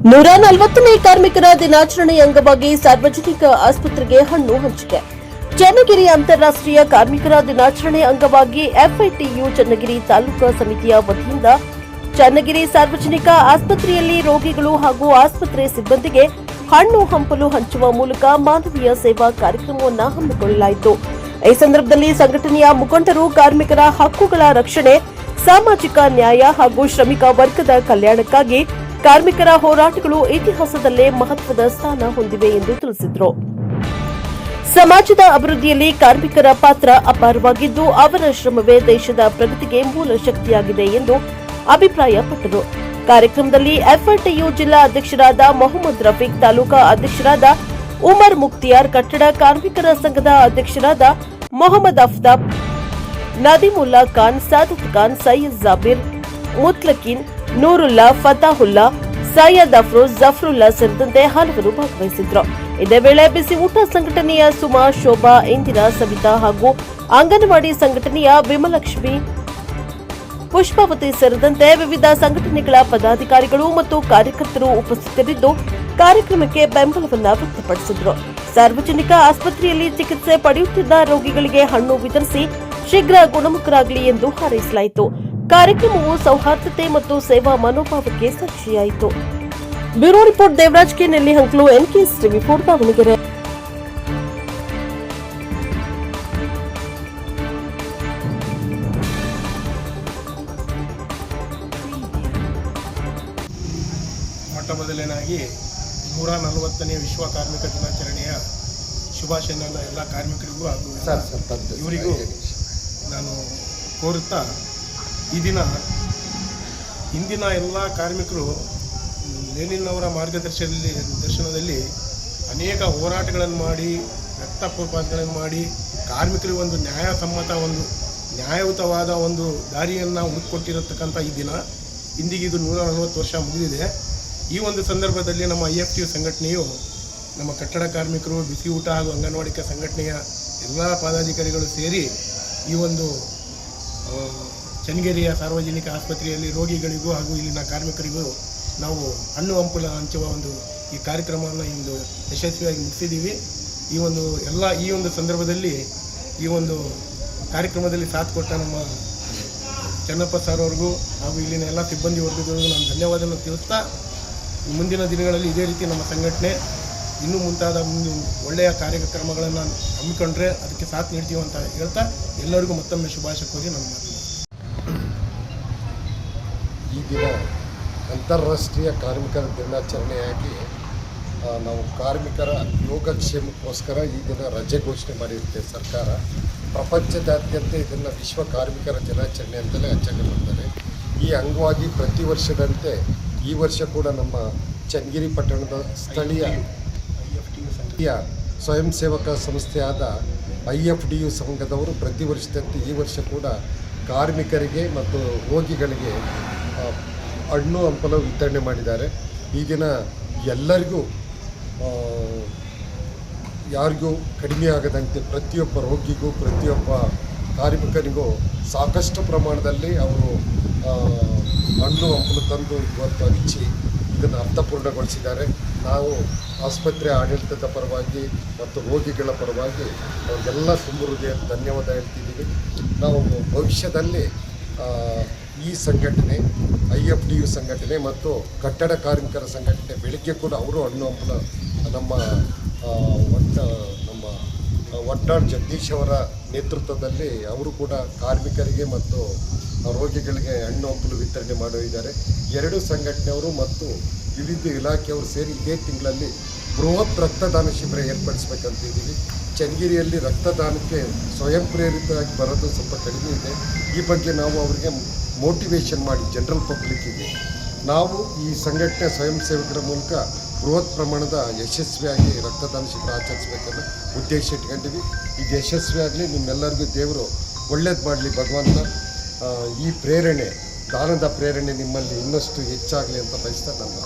140ನೇ ಕಾರ್ಮಿಕರ ದಿನಾಚರಣೆ ಅಂಗವಾಗಿ ಸಾರ್ವಜನಿಕ ಆಸ್ಪತ್ರೆಗೆ ಹಣ್ಣು ಹಂಚಿಕೆ. ಚನ್ನಗಿರಿ ಅಂತಾರಾಷ್ಟ್ರೀಯ ಕಾರ್ಮಿಕರ ದಿನಾಚರಣೆ ಅಂಗವಾಗಿ ಎಫ್ಐಟಿಯು ಚನ್ನಗಿರಿ ತಾಲೂಕಾ ಸಮಿತಿಯ ವತಿಯಿಂದ ಚನ್ನಗಿರಿ ಸಾರ್ವಜನಿಕ ಆಸ್ಪತ್ರೆಯಲ್ಲಿ ರೋಗಿಗಳು ಹಾಗೂ ಆಸ್ಪತ್ರೆ ಸಿಬ್ಬಂದಿಗೆ ಹಣ್ಣು ಹಂಪಲು ಹಂಚುವ ಮೂಲಕ ಮಾನವೀಯ ಸೇವಾ ಕಾರ್ಯಕ್ರಮವನ್ನು ಹಮ್ಮಿಕೊಳ್ಳಲಾಯಿತು. ಈ ಸಂದರ್ಭದಲ್ಲಿ ಸಂಘಟನೆಯ ಮುಖಂಡರು ಕಾರ್ಮಿಕರ ಹಕ್ಕುಗಳ ರಕ್ಷಣೆ, ಸಾಮಾಜಿಕ ನ್ಯಾಯ ಹಾಗೂ ಶ್ರಮಿಕ ವರ್ಗದ ಕಲ್ಯಾಣಕ್ಕಾಗಿ ಕಾರ್ಮಿಕರ ಹೋರಾಟಗಳು ಇತಿಹಾಸದಲ್ಲೇ ಮಹತ್ವದ ಸ್ಥಾನ ಹೊಂದಿವೆ ಎಂದು ತಿಳಿಸಿದರು. ಸಮಾಜದ ಅಭಿವೃದ್ಧಿಯಲ್ಲಿ ಕಾರ್ಮಿಕರ ಪಾತ್ರ ಅಪಾರವಾಗಿದ್ದು, ಅವರ ಶ್ರಮವೇ ದೇಶದ ಪ್ರಗತಿಗೆ ಮೂಲ ಶಕ್ತಿಯಾಗಿದೆ ಎಂದು ಅಭಿಪ್ರಾಯಪಟ್ಟರು. ಕಾರ್ಯಕ್ರಮದಲ್ಲಿ ಎಫ್ಐಟಿಯು ಜಿಲ್ಲಾ ಅಧ್ಯಕ್ಷರಾದ ಮೊಹಮ್ಮದ್ ರಫೀಕ್, ತಾಲೂಕಾ ಅಧ್ಯಕ್ಷರಾದ ಉಮರ್ ಮುಕ್ತಿಯಾರ್, ಕಟ್ಟಡ ಕಾರ್ಮಿಕರ ಸಂಘದ ಅಧ್ಯಕ್ಷರಾದ ಮೊಹಮ್ಮದ್ ಅಫ್ತಾಬ್, ನದೀಮುಲ್ಲಾ ಖಾನ್, ಸಾದತ್ ಖಾನ್, ಸೈಯದ್ ಜಾಬೀರ್, ಮುತ್ಲಕೀನ್, ನೂರುಲ್ಲಾ, ಫತಾಹುಲ್ಲಾ, ಸೈಯದ್ ಅಫ್ರೋಜ್, ಜಫರುಲ್ಲಾ ಸೇರಿದಂತೆ ಹಲವರು ಭಾಗವಹಿಸಿದ್ರು. ಇದೇ ವೇಳೆ ಬಿಸಿ ಊಟ ಸಂಘಟನೆಯ ಸುಮಾ, ಶೋಭಾ, ಇಂದಿರಾ, ಸವಿತಾ ಹಾಗೂ ಅಂಗನವಾಡಿ ಸಂಘಟನೆಯ ವಿಮಲಕ್ಷ್ಮಿ, ಪುಷ್ಪಾವತಿ ಸೇರಿದಂತೆ ವಿವಿಧ ಸಂಘಟನೆಗಳ ಪದಾಧಿಕಾರಿಗಳು ಮತ್ತು ಕಾರ್ಯಕರ್ತರು ಉಪಸ್ಥಿತರಿದ್ದು ಕಾರ್ಯಕ್ರಮಕ್ಕೆ ಬೆಂಬಲವನ್ನು ವ್ಯಕ್ತಪಡಿಸಿದರು. ಸಾರ್ವಜನಿಕ ಆಸ್ಪತ್ರೆಯಲ್ಲಿ ಚಿಕಿತ್ಸೆ ಪಡೆಯುತ್ತಿದ್ದ ರೋಗಿಗಳಿಗೆ ಹಣ್ಣು ವಿತರಿಸಿ ಶೀಘ್ರ ಗುಣಮುಖರಾಗಲಿ ಎಂದು ಹಾರೈಸಲಾಯಿತು. ಕಾರ್ಯಕ್ರಮವು ಸೌಹಾರ್ದತೆ ಮತ್ತು ಸೇವಾ ಮನೋಭಾವಕ್ಕೆ ಸಾಕ್ಷಿಯಾಯಿತು. Bureau report Devaraj K, Nelli Hanklu, NKS TV 4 Davanagere. ಮೊಟ್ಟಮೊದಲನೇದಾಗಿ 140ನೇ ವಿಶ್ವ ಕಾರ್ಮಿಕ ದಿನಾಚರಣೆಯ ಶುಭಾಶಯನ ಎಲ್ಲ ಕಾರ್ಮಿಕರಿಗೂ ಹಾಗೂ ಇವರಿಗೂ ನಾನು ಕೋರುತ್ತಾ, ಈ ದಿನ ಇಂದಿನ ಎಲ್ಲ ಕಾರ್ಮಿಕರು ಲೆನಿನ್ ಅವರ ಮಾರ್ಗದರ್ಶನದಲ್ಲಿ ಅನೇಕ ಹೋರಾಟಗಳನ್ನು ಮಾಡಿ, ರಕ್ತಪಾತಗಳನ್ನು ಮಾಡಿ, ಕಾರ್ಮಿಕರಿಗೆ ಒಂದು ನ್ಯಾಯಯುತವಾದ ಒಂದು ದಾರಿಯನ್ನು ಹುಡುಕಿಕೊಟ್ಟಿರತಕ್ಕಂಥ ಈ ದಿನ ಇಂದಿಗೆ ಇದು 140 ವರ್ಷ ಮುಗಿದಿದೆ. ಈ ಒಂದು ಸಂದರ್ಭದಲ್ಲಿ ನಮ್ಮ IFTU ಸಂಘಟನೆಯು ನಮ್ಮ ಕಟ್ಟಡ ಕಾರ್ಮಿಕರು, ಬಿಸಿ ಊಟ ಹಾಗೂ ಅಂಗನವಾಡಿ ಸಂಘಟನೆಯ ಎಲ್ಲ ಪದಾಧಿಕಾರಿಗಳು ಸೇರಿ ಈ ಒಂದು ಚನ್ನಗಿರಿಯ ಸಾರ್ವಜನಿಕ ಆಸ್ಪತ್ರೆಯಲ್ಲಿ ರೋಗಿಗಳಿಗೂ ಹಾಗೂ ಇಲ್ಲಿನ ಕಾರ್ಮಿಕರಿಗೂ ನಾವು ಹಣ್ಣು ಹಂಪಲು ಹಂಚುವ ಒಂದು ಈ ಕಾರ್ಯಕ್ರಮವನ್ನು ಇಂದು ಯಶಸ್ವಿಯಾಗಿ ಮುಗಿಸಿದ್ದೀವಿ. ಈ ಒಂದು ಸಂದರ್ಭದಲ್ಲಿ ಈ ಒಂದು ಕಾರ್ಯಕ್ರಮದಲ್ಲಿ ಸಾಥ್ ಕೊಟ್ಟ ನಮ್ಮ ಚನ್ನಪ್ಪ ಸರ್ ಅವ್ರಿಗೂ ಹಾಗೂ ಇಲ್ಲಿನ ಎಲ್ಲ ಸಿಬ್ಬಂದಿ ವರ್ಗದವರಿಗೂ ನಾನು ಧನ್ಯವಾದವನ್ನು ತಿಳಿಸ್ತಾ, ಮುಂದಿನ ದಿನಗಳಲ್ಲಿ ಇದೇ ರೀತಿ ನಮ್ಮ ಸಂಘಟನೆ ಇನ್ನೂ ಮುಂತಾದ ಒಳ್ಳೆಯ ಕಾರ್ಯಕ್ರಮಗಳನ್ನು ಹಮ್ಮಿಕೊಂಡ್ರೆ ಅದಕ್ಕೆ ಸಾಥ್ ನೀಡ್ತೀವಿ ಅಂತ ಹೇಳ್ತಾ ಎಲ್ಲರಿಗೂ ಮತ್ತೊಮ್ಮೆ ಶುಭಾಶಯ ಕೋರಿ ನನ್ನ ಮಾತು. ಈ ದಿನ ಅಂತಾರಾಷ್ಟ್ರೀಯ ಕಾರ್ಮಿಕರ ದಿನಾಚರಣೆಯಾಗಿ ನಾವು ಕಾರ್ಮಿಕರ ಯೋಗಕ್ಷೇಮಕ್ಕೋಸ್ಕರ ಈ ದಿನ ರಜೆ ಘೋಷಣೆ ಮಾಡಿರುತ್ತೆ ಸರ್ಕಾರ. ಪ್ರಪಂಚದಾದ್ಯಂತ ಇದನ್ನು ವಿಶ್ವ ಕಾರ್ಮಿಕರ ದಿನಾಚರಣೆ ಅಂತಲೇ ಆಚರಣೆ ಮಾಡ್ತಾರೆ. ಈ ಅಂಗವಾಗಿ ಪ್ರತಿ ವರ್ಷದಂತೆ ಈ ವರ್ಷ ಕೂಡ ನಮ್ಮ ಚನ್ನಗಿರಿ ಪಟ್ಟಣದ ಸ್ಥಳೀಯ ಸ್ವಯಂ ಸೇವಕ ಸಂಸ್ಥೆಯಾದ IFTU ಸಂಘದವರು ಪ್ರತಿ ವರ್ಷದಂತೆ ಈ ವರ್ಷ ಕೂಡ ಕಾರ್ಮಿಕರಿಗೆ ಮತ್ತು ರೋಗಿಗಳಿಗೆ ಹಣ್ಣು ಹಂಪಲು ವಿತರಣೆ ಮಾಡಿದ್ದಾರೆ. ಈ ದಿನ ಎಲ್ಲರಿಗೂ ಯಾರಿಗೂ ಕಡಿಮೆ ಆಗದಂತೆ ಪ್ರತಿಯೊಬ್ಬ ರೋಗಿಗೂ ಪ್ರತಿಯೊಬ್ಬ ಕಾರ್ಮಿಕರಿಗೂ ಸಾಕಷ್ಟು ಪ್ರಮಾಣದಲ್ಲಿ ಅವರು ಹಣ್ಣು ಹಂಪಲು ತಂದು ಇವತ್ತು ಹಂಚಿ ಇದನ್ನು ಅರ್ಥಪೂರ್ಣಗೊಳಿಸಿದ್ದಾರೆ. ನಾವು ಆಸ್ಪತ್ರೆ ಆಡಳಿತದ ಪರವಾಗಿ ಮತ್ತು ರೋಗಿಗಳ ಪರವಾಗಿ ಅವ್ರಿಗೆಲ್ಲ ತುಂಬ ಹೃದಯ ಧನ್ಯವಾದ ಹೇಳ್ತಿದ್ದೀವಿ. ನಾವು ಭವಿಷ್ಯದಲ್ಲಿ ಈ ಸಂಘಟನೆ IFTU ಸಂಘಟನೆ ಮತ್ತು ಕಟ್ಟಡ ಕಾರ್ಮಿಕರ ಸಂಘಟನೆ ಬೆಳಗ್ಗೆ ಕೂಡ ಅವರು ಹಣ್ಣು ಹಂಪಲು ನಮ್ಮ ವಡ್ನಾಳ್ ಜಗದೀಶ್ ಅವರ ನೇತೃತ್ವದಲ್ಲಿ ಅವರು ಕೂಡ ಕಾರ್ಮಿಕರಿಗೆ ಮತ್ತು ರೋಗಿಗಳಿಗೆ ಹಣ್ಣು ಹಂಪಲು ವಿತರಣೆ ಮಾಡಿದ್ದಾರೆ. ಎರಡೂ ಸಂಘಟನೆಯವರು ಮತ್ತು ವಿವಿಧ ಇಲಾಖೆಯವರು ಸೇರಿ ಇದೇ ತಿಂಗಳಲ್ಲಿ ಬೃಹತ್ ರಕ್ತದಾನ ಶಿಬಿರ ಏರ್ಪಡಿಸಬೇಕಂತಿದ್ದೀವಿ. ಚನ್ನಗಿರಿಯಲ್ಲಿ ರಕ್ತದಾನಕ್ಕೆ ಸ್ವಯಂ ಪ್ರೇರಿತವಾಗಿ ಬರೋದು ಸ್ವಲ್ಪ ಕಡಿಮೆ ಇದೆ. ಈ ಬಗ್ಗೆ ನಾವು ಅವರಿಗೆ ಮೋಟಿವೇಶನ್ ಮಾಡಿ ಜನರಲ್ ಪಬ್ಲಿಕ್ಕಿಗೆ ನಾವು ಈ ಸಂಘಟನೆ ಸ್ವಯಂ ಸೇವಕರ ಮೂಲಕ ಬೃಹತ್ ಪ್ರಮಾಣದ ಯಶಸ್ವಿಯಾಗಿ ರಕ್ತದಾನ ಶಿಬಿರ ಆಚರಿಸಬೇಕನ್ನೋ ಉದ್ದೇಶ ಇಟ್ಕೊಂಡಿವಿ. ಇದು ಯಶಸ್ವಿಯಾಗಲಿ, ನಿಮ್ಮೆಲ್ಲರಿಗೂ ದೇವರು ಒಳ್ಳೇದು ಮಾಡಲಿ ಭಗವಂತ. ಈ ಪ್ರೇರಣೆ, ದಾನದ ಪ್ರೇರಣೆ ನಿಮ್ಮಲ್ಲಿ ಇನ್ನಷ್ಟು ಹೆಚ್ಚಾಗಲಿ ಅಂತ ಬಯಸ್ತಾ ನಾನು